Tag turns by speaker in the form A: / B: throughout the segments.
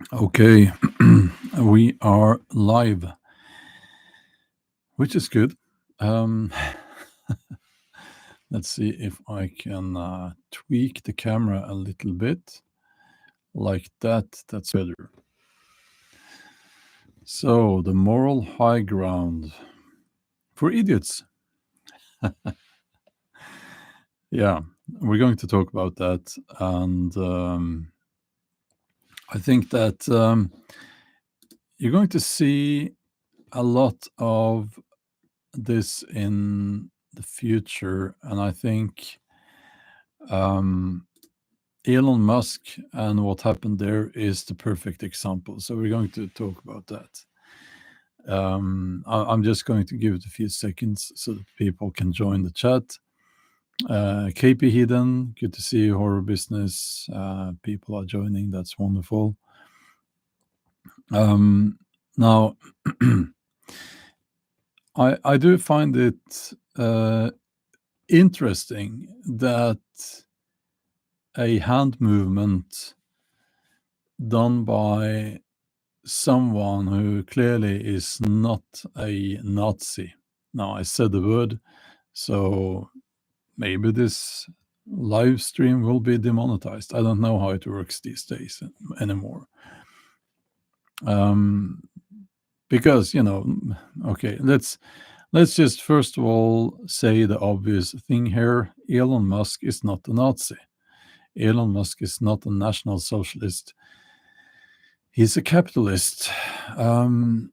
A: Okay, we are live, which is good. Um, let's see if I can tweak the camera a little bit like that. That's better. So, the moral high ground for idiots. Yeah, we're going to talk about that. And I think that you're going to see a lot of this in the future. And I think um, Elon Musk and what happened there is the perfect example. So we're going to talk about that. I'm just going to give it a few seconds so that people can join the chat. KP Hidden, good to see you, horror business. People are joining, that's wonderful. Now, I do find it interesting that a hand movement done by someone who clearly is not a Nazi. Now, I said the word, so maybe this live stream will be demonetized. I don't know how it works these days anymore. Because, okay, let's just first of all say the obvious thing here. Elon Musk is not a Nazi. Elon Musk is not a National Socialist. He's a capitalist. And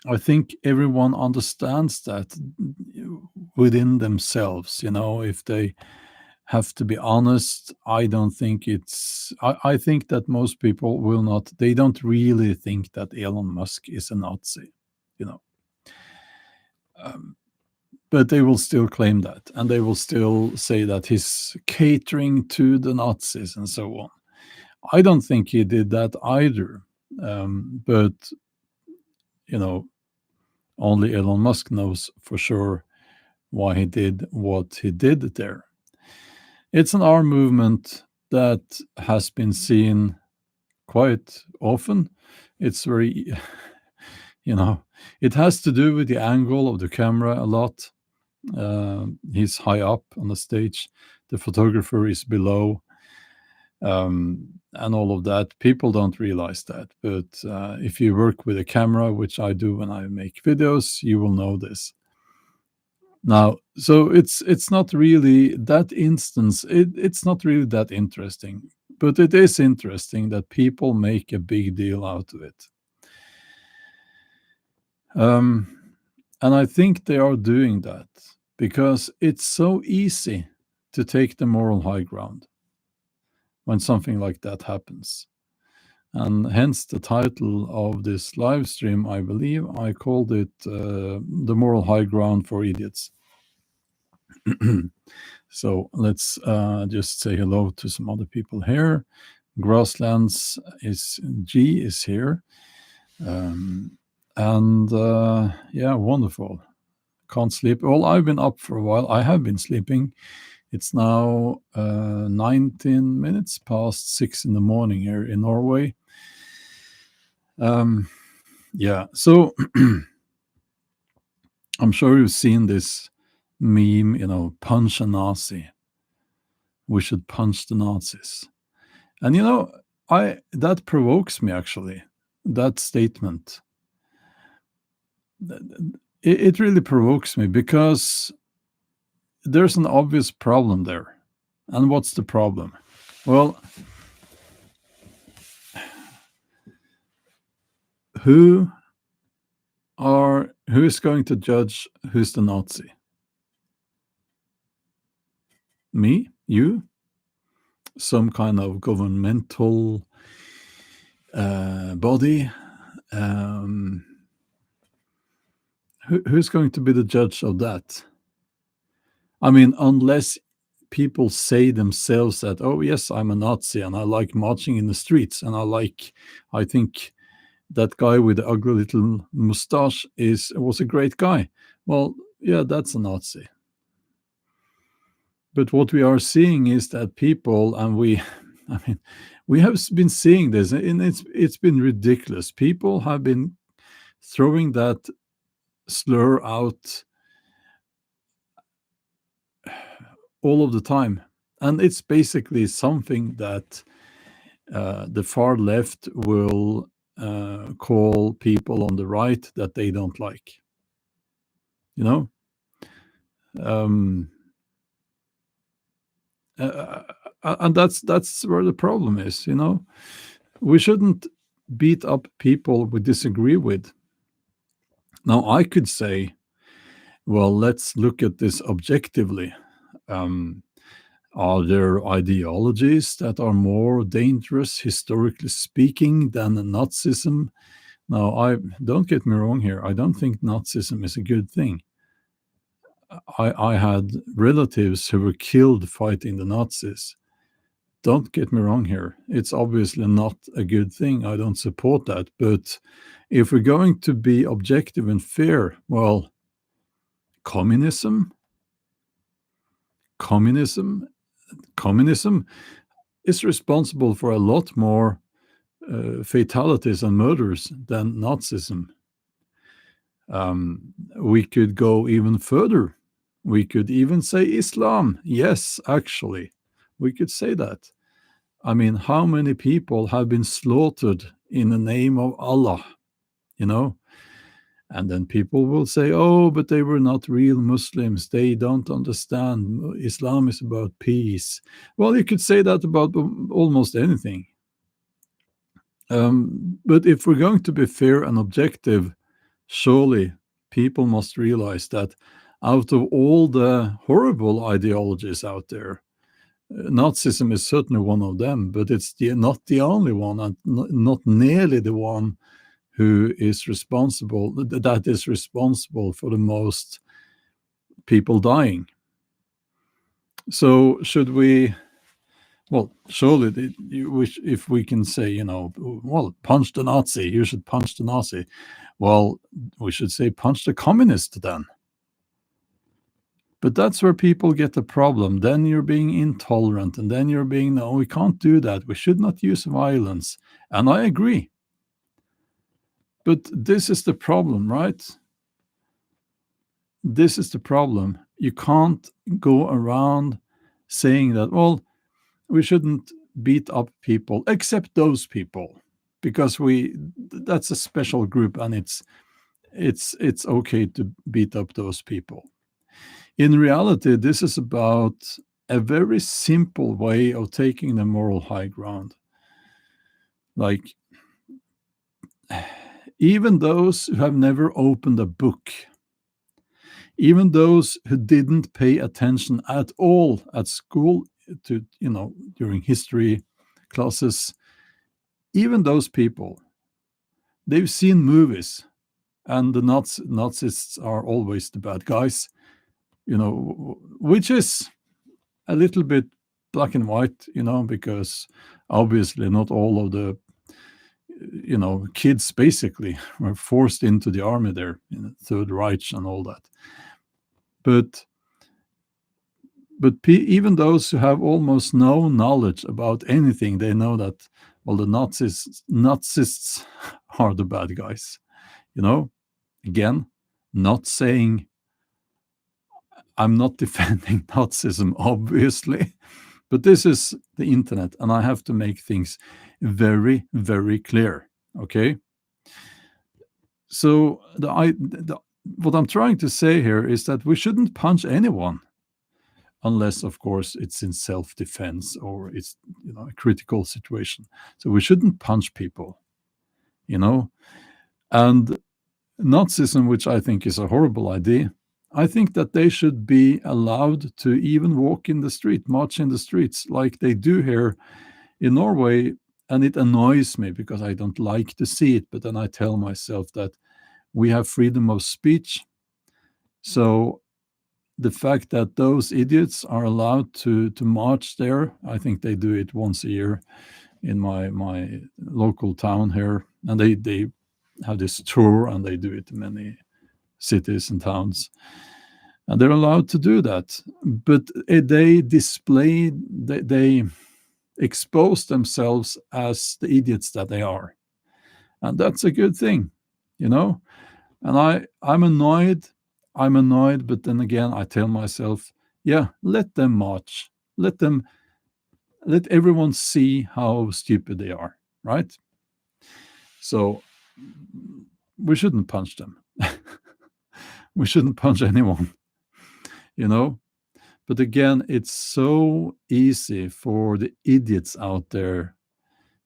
A: I think everyone understands that within themselves. If they have to be honest, I don't think I think that most people will not, they don't really think that Elon Musk is a Nazi, you know. But they will still claim that, and they will still say that he's catering to the Nazis and so on. I don't think he did that either. But, you know, only Elon Musk knows for sure why he did what he did there. It's an arm movement that has been seen quite often. It's very, it has to do with the angle of the camera a lot. He's high up on the stage, the photographer is below, and all of that. People don't realize that, but if you work with a camera, which I do when I make videos, you will know this. Now, so it's not really that instance. It's not really that interesting, but it is interesting that people make a big deal out of it. And I think they are doing that because it's so easy to take the moral high ground when something like that happens. And hence the title of this live stream, I believe I called it The Moral High Ground for Idiots. So let's just say hello to some other people here. Grasslands G is here. And yeah, wonderful. Can't sleep. Well, I've been up for a while. I have been sleeping. It's now 19 minutes past 6 in the morning here in Norway. Yeah, so I'm sure you've seen this meme, punch a Nazi. We should punch the Nazis. And that provokes me, actually, that statement. It really provokes me because there's an obvious problem there. And what's the problem? Well, who is going to judge who's the Nazi? Me? You? Some kind of governmental body? Who's going to be the judge of that? I mean, unless people say themselves that, oh, yes, I'm a Nazi and I like marching in the streets and I think that guy with the ugly little mustache was a great guy. Well, yeah, that's a Nazi. But what we are seeing is that people, and I mean, we have been seeing this, and it's been ridiculous. People have been throwing that slur out all of the time, and it's basically something that the far left will call people on the right that they don't like. You know, um, uh, and that's where the problem is. We shouldn't beat up people we disagree with. Now, I could say, well, let's look at this objectively. Um, are there ideologies that are more dangerous, historically speaking, than Nazism? Now, I don't get me wrong here. I don't think Nazism is a good thing. I had relatives who were killed fighting the Nazis. Don't get me wrong here. It's obviously not a good thing. I don't support that. But if we're going to be objective and fair, well, communism, communism, communism is responsible for a lot more fatalities and murders than Nazism. We could go even further. We could even say Islam. Yes, actually, we could say that. I mean, how many people have been slaughtered in the name of Allah, you know? And then people will say, oh, but they were not real Muslims. They don't understand. Islam is about peace. Well, you could say that about almost anything. But if we're going to be fair and objective, surely people must realize that out of all the horrible ideologies out there, Nazism is certainly one of them, but it's not the only one, and not nearly the one who is responsible, that is responsible for the most people dying. So should we, well, surely if we can say, well, punch the Nazi, you should punch the Nazi. Well, we should say punch the communist then. But that's where people get the problem. Then you're being intolerant, and then you're being, no, we can't do that. We should not use violence. And I agree. But this is the problem, right? This is the problem. You can't go around saying that, well, we shouldn't beat up people, except those people, because that's a special group, and it's okay to beat up those people. In reality, this is about a very simple way of taking the moral high ground. Like, even those who have never opened a book, even those who didn't pay attention at all at school to, during history classes, even those people, they've seen movies, and the Nazis are always the bad guys, which is a little bit black and white, because obviously not all of the, kids basically were forced into the army there in the Third Reich and all that. But even those who have almost no knowledge about anything, they know that, well, the Nazists are the bad guys. Again, not saying I'm not defending Nazism, obviously, but this is the internet, and I have to make things very, very clear. Okay. So what I'm trying to say here is that we shouldn't punch anyone, unless, of course, it's in self-defense or it's a critical situation. So we shouldn't punch people, and Nazism, which I think is a horrible idea, I think that they should be allowed to even walk in the street, march in the streets like they do here in Norway. And it annoys me because I don't like to see it, but then I tell myself that we have freedom of speech. So the fact that those idiots are allowed to march there, I think they do it once a year in my local town here, and they have this tour, and they do it in many cities and towns, and they're allowed to do that. But they display, they expose themselves as the idiots that they are. And that's a good thing, you know? And I'm annoyed. I'm annoyed, but then again, I tell myself, yeah, let them march. Let everyone see how stupid they are, right? So we shouldn't punch them. We shouldn't punch anyone, you know? But again, it's so easy for the idiots out there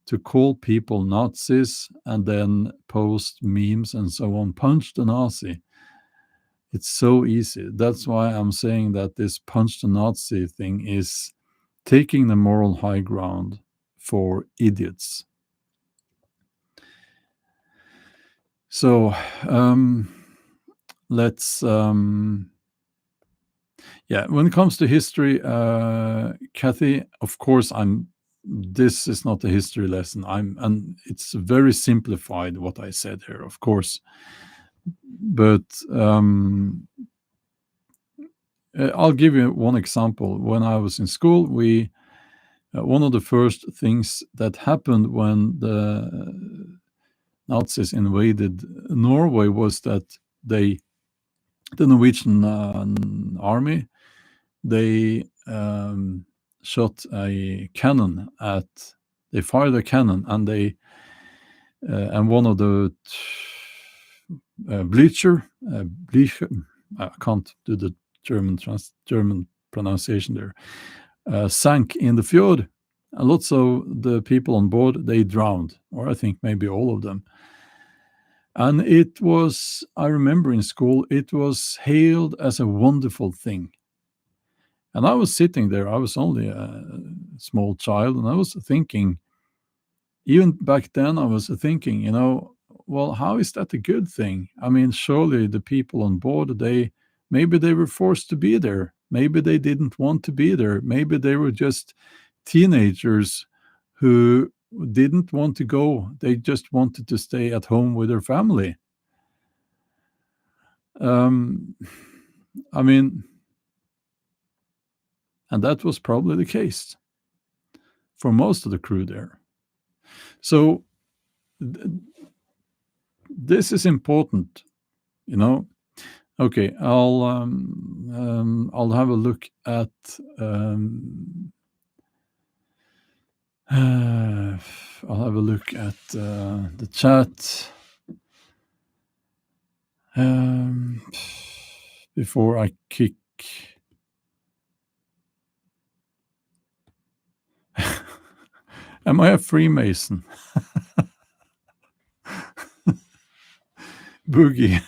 A: to call people Nazis and then post memes and so on. Punch the Nazi. It's so easy. That's why I'm saying that this punch the Nazi thing is taking the moral high ground for idiots. So let's, yeah, when it comes to history, Kathy, of course, this is not a history lesson. And it's very simplified what I said here, of course. But I'll give you one example. When I was in school, one of the first things that happened when the Nazis invaded Norway was that the Norwegian army, they shot a cannon at. They fired a cannon, and one of the bleacher. I can't do the German pronunciation there. Sank in the fjord. And lots of the people on board, they drowned, or I think maybe all of them. And it was, I remember in school, it was hailed as a wonderful thing. And I was sitting there, I was only a small child, and I was thinking, even back then, I was thinking, well, how is that a good thing? I mean, surely the people on board, maybe they were forced to be there. Maybe they didn't want to be there. Maybe they were just teenagers who didn't want to go. They just wanted to stay at home with their family. I mean, and that was probably the case for most of the crew there. So this is important, Okay, I'll have a look at the chat before I kick. Am I a Freemason? Boogie.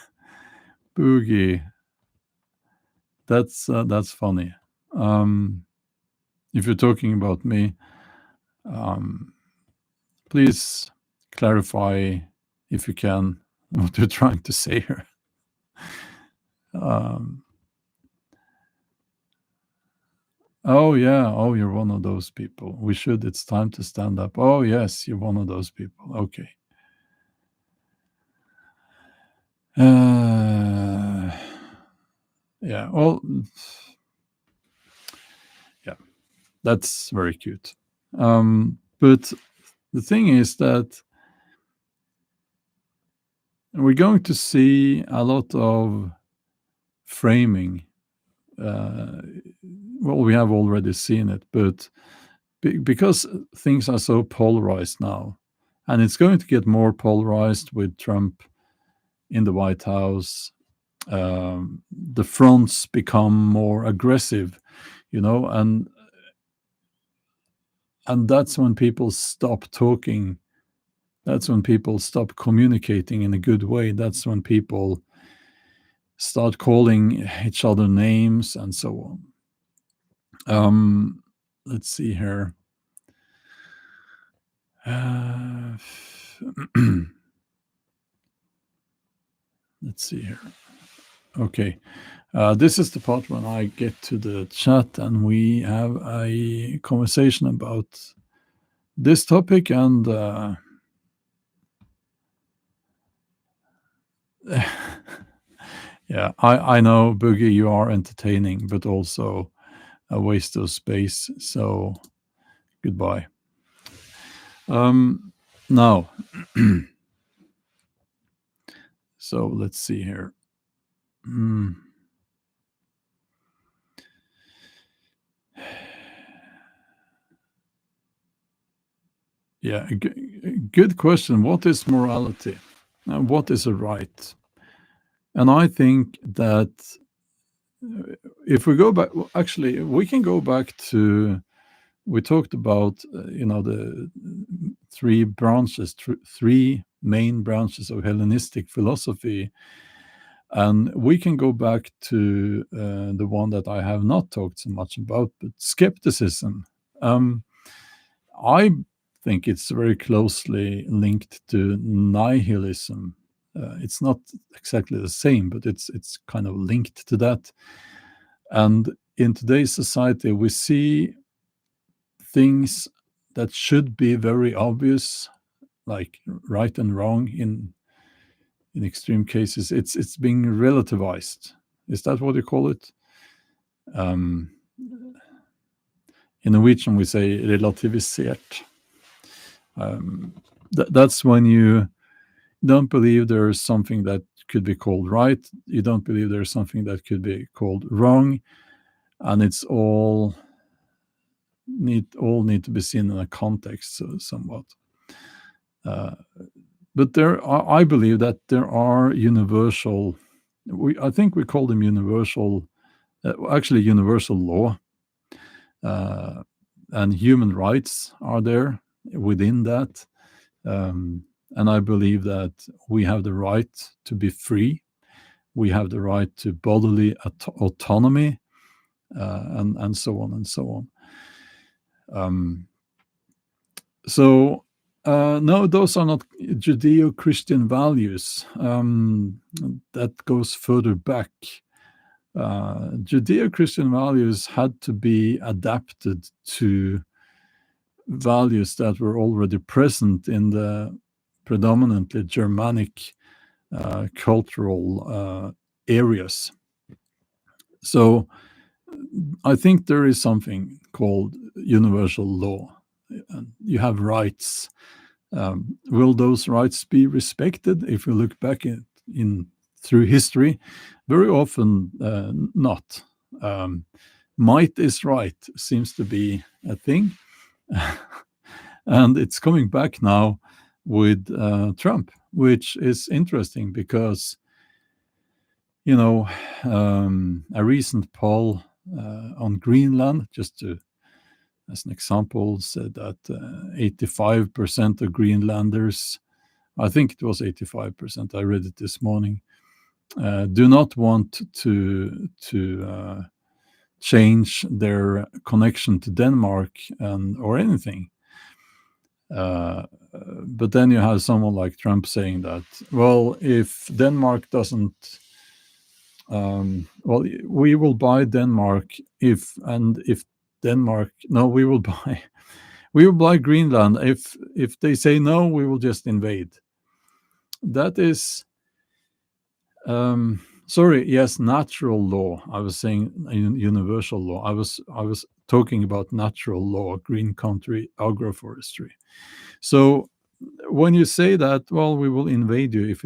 A: That's funny. If you're talking about me, please clarify, if you can, what you're trying to say here. Oh yeah, oh, you're one of those people. It's time to stand up. Oh yes, you're one of those people. Okay. Yeah, well, yeah, that's very cute. But the thing is that we're going to see a lot of framing. Well, we have already seen it, but because things are so polarized now, and it's going to get more polarized with Trump in the White House, the fronts become more aggressive, and that's when people stop talking. That's when people stop communicating in a good way. That's when people start calling each other names and so on. Let's see here. Let's see here. Okay. This is the part when I get to the chat and we have a conversation about this topic. And yeah, I know, Boogie, you are entertaining, but also a waste of space. So goodbye. Now, so let's see here. Mm, yeah, good question. What is morality? What is a right? And I think that if we go back, well, actually, we can go back to, we talked about, the three branches, three main branches of Hellenistic philosophy. And we can go back to the one that I have not talked so much about, but skepticism. I think it's very closely linked to nihilism. It's not exactly the same, but it's kind of linked to that. And in today's society, we see things that should be very obvious, like right and wrong in extreme cases. It's being relativized. Is that what you call it? Um, in Norwegian, we say relativisert. That's when you don't believe there's something that could be called right. You don't believe there's something that could be called wrong, and it's all need to be seen in a context, somewhat. But I believe that there are universal. I think we call them universal. Actually, universal law, and human rights are there within that. And I believe that we have the right to be free. We have the right to bodily autonomy, and so on and so on. So, no, those are not Judeo-Christian values. That goes further back. Judeo-Christian values had to be adapted to values that were already present in the predominantly Germanic cultural areas. So I think there is something called universal law. You have rights. Will those rights be respected? If we look back in through history, very often not. Might is right seems to be a thing. And it's coming back now with Trump, which is interesting because, a recent poll on Greenland, as an example, said that 85% of Greenlanders, I think it was 85%, I read it this morning, do not want to change their connection to Denmark or anything. But then you have someone like Trump saying that, well, if Denmark doesn't, we will buy Denmark if Denmark, no, we will buy Greenland. If they say no, we will just invade. That is, natural law. I was saying universal law. I was talking about natural law, green country, agroforestry. So when you say that, well, we will invade you if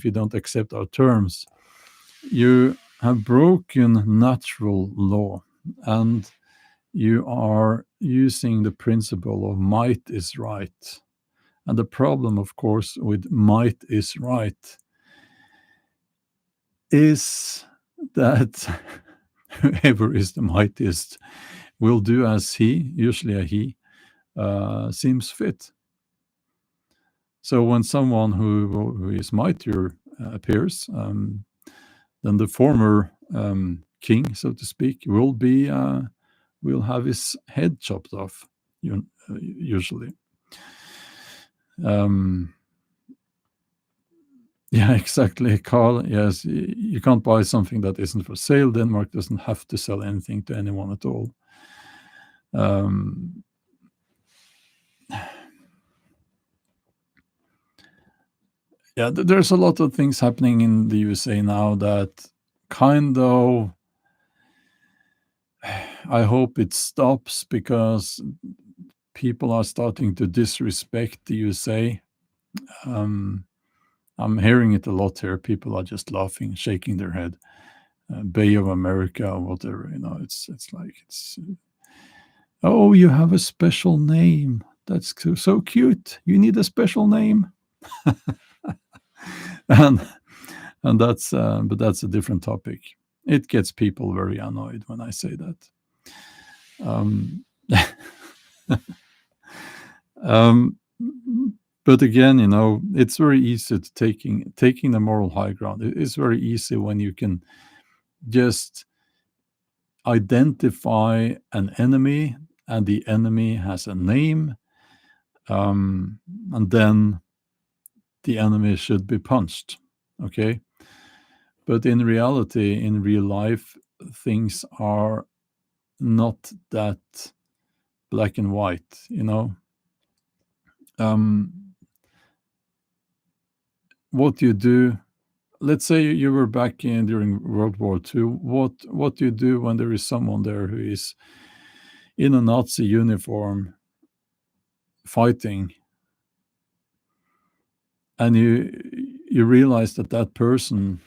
A: you don't accept our terms, you have broken natural law, and you are using the principle of might is right. And the problem, of course, with might is right is that whoever is the mightiest will do as he, usually a he, seems fit. So when someone who is mightier appears, then the former king, so to speak, will have his head chopped off, usually. Yeah, exactly, Carl. Yes, you can't buy something that isn't for sale. Denmark doesn't have to sell anything to anyone at all. Yeah, there's a lot of things happening in the USA now that kind of, I hope it stops, because people are starting to disrespect the USA. Um, I'm hearing it a lot here. People are just laughing, shaking their head. Bay of America or whatever, it's like oh, you have a special name. That's so cute. You need a special name, and but that's a different topic. It gets people very annoyed when I say that. Um, um, but again, it's very easy to taking the moral high ground. It's very easy when you can just identify an enemy, and the enemy has a name, and then the enemy should be punched. Okay. But in reality, in real life, things are not that black and white. What you do, let's say you were back in during World War II. What do you do when there is someone there who is in a Nazi uniform fighting, and you realize that person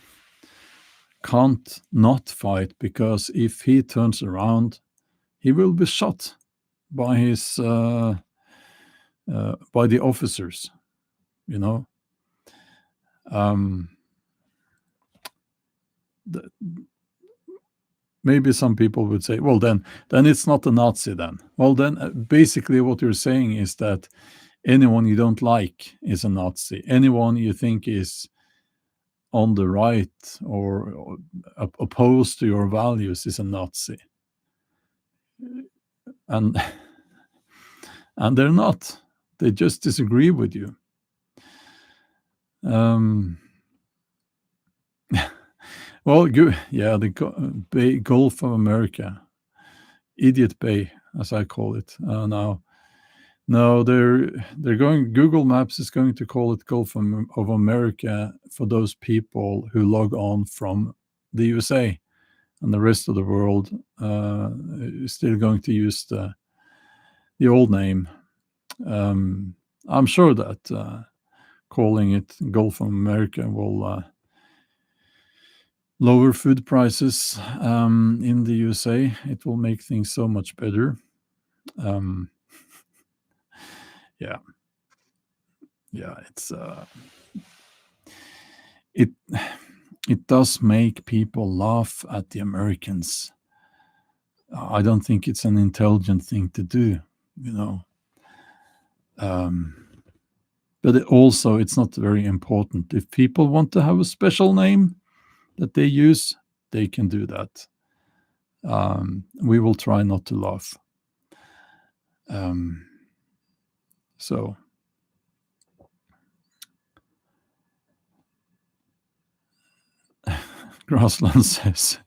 A: can't not fight, because if he turns around, he will be shot by his by the officers. You know, um, maybe some people would say, well, then it's not a Nazi. Then, well, then basically what you're saying is that anyone you don't like is a Nazi. Anyone you think is on the right or opposed to your values is a Nazi, and and they're not. They just disagree with you. Well, yeah, the Gulf of America, Idiot Bay, as I call it now. No, they're going. Google Maps is going to call it Gulf of America for those people who log on from the USA, and the rest of the world is still going to use the old name. I'm sure that calling it Gulf of America will lower food prices in the USA. It will make things so much better. Yeah, it's it does make people laugh at the Americans. I don't think it's an intelligent thing to do, you know. But it's not very important. If people want to have a special name that they use, they can do that. We will try not to laugh. So Grassland says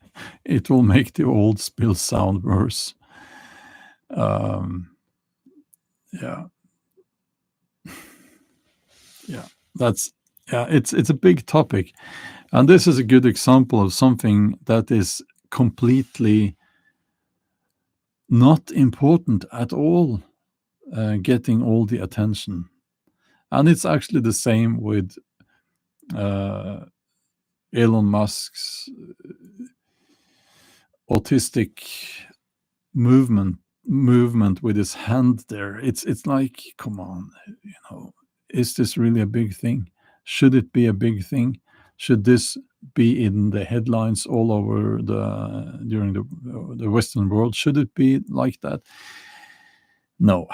A: it will make the old spill sound worse. Yeah. It's a big topic, and this is a good example of something that is completely not important at all, getting all the attention. And it's actually the same with Elon Musk's autistic movement with his hand there. It's like, come on, is this really a big thing? Should it be a big thing? Should this be in the headlines all over during the Western world? Should it be like that? No.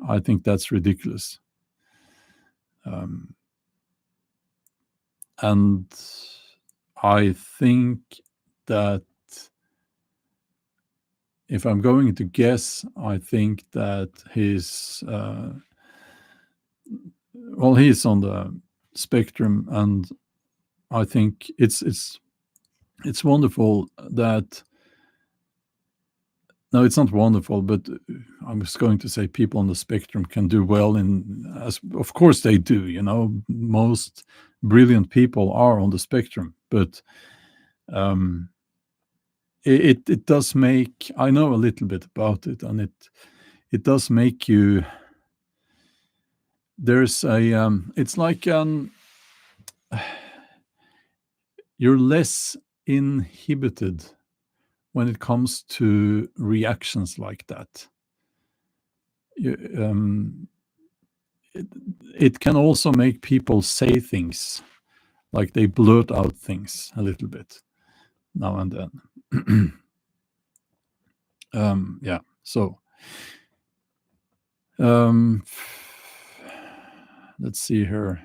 A: I think that's ridiculous. And I think that if I'm going to guess, I think that he's on the spectrum, and I think it's wonderful that. No, it's not wonderful, but I was going to say people on the spectrum can do well as of course they do. Most brilliant people are on the spectrum, but it does make, I know a little bit about it, and it does make you, there's a it's like you're less inhibited when it comes to reactions like that. It can also make people say things, like they blurt out things a little bit now and then. Yeah, so let's see here.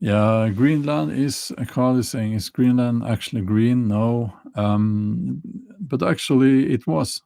A: Yeah, Greenland is, Carl is saying, is Greenland actually green? No. But actually it was